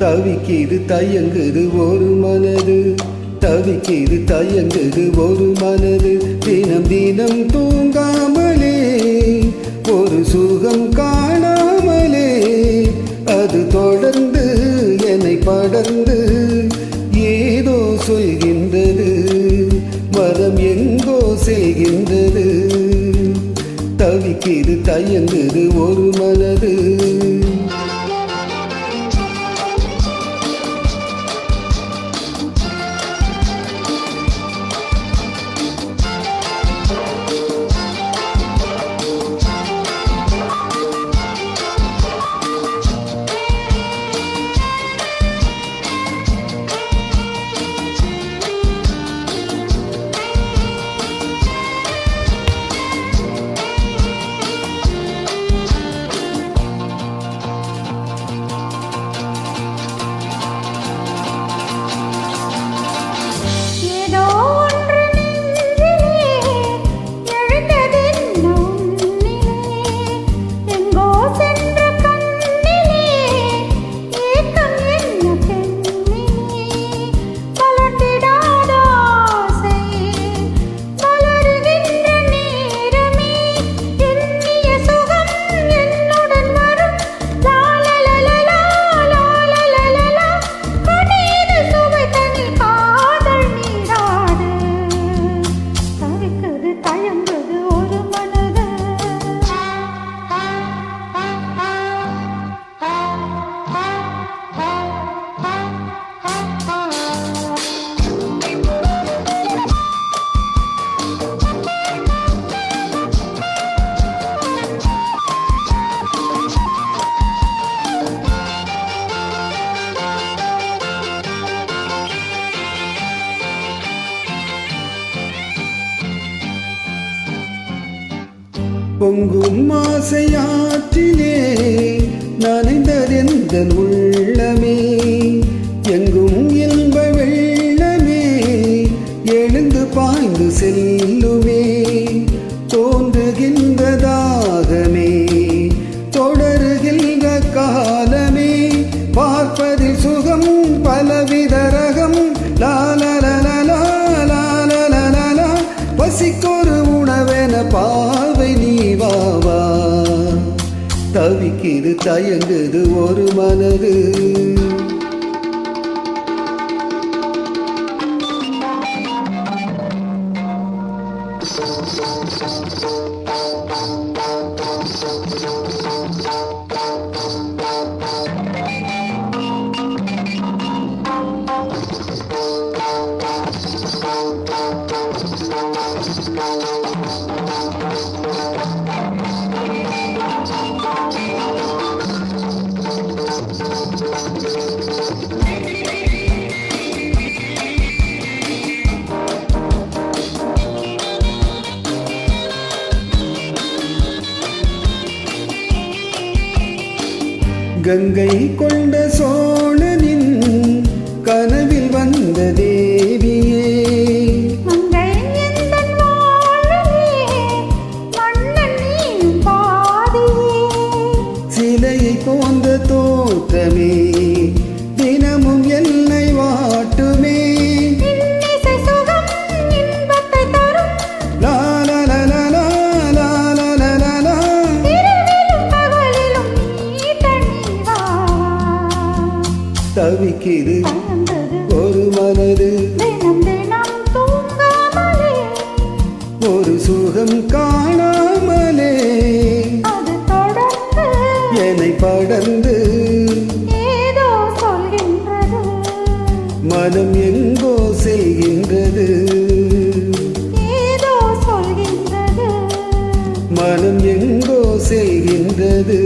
தவிக்கிது தயங்குது ஒரு மனது, தவிக்கிது தயங்குது ஒரு மனது. தினம் தினம் தூங்காமலே ஒரு சுகம் காணாமலே, அது தொடர்ந்து என்னை படர்ந்து ஏதோ சொல்கின்றது, மனம் எங்கோ செல்கின்றது. தவிக்கிது தயங்குது ஒரு மனது. பொங்கும் ஆசையாற்றிலே நனைந்ததெந்தன் உள்ளமே, எங்கும் இன்ப வெள்ளமே எழுந்து பாய்ந்து செல்லுமே. தோன்றுகின்ற தாகமே தொடருகின்ற காலமே, பார்ப்பதில் சுகம் பலவித ரகம். லாலலலலா லாலலலலா, பசிக்கொரு உணவென பார்வை நீ வாவா. தவிக்கிது தயங்குது ஒரு மனது. கங்கை கொண்ட சோழனின் கனவில் வந்த தேவியே, சிலையை போன்ற தோற்றமே தினமும் என்னை வாட்டுமே. தவிக்கிது ஒரு மனது, ஒரு சுகம் காணாமலே என்னை படர்ந்து மனம் எங்கோ செல்கின்றது, மனம் எங்கோ செல்கின்றது.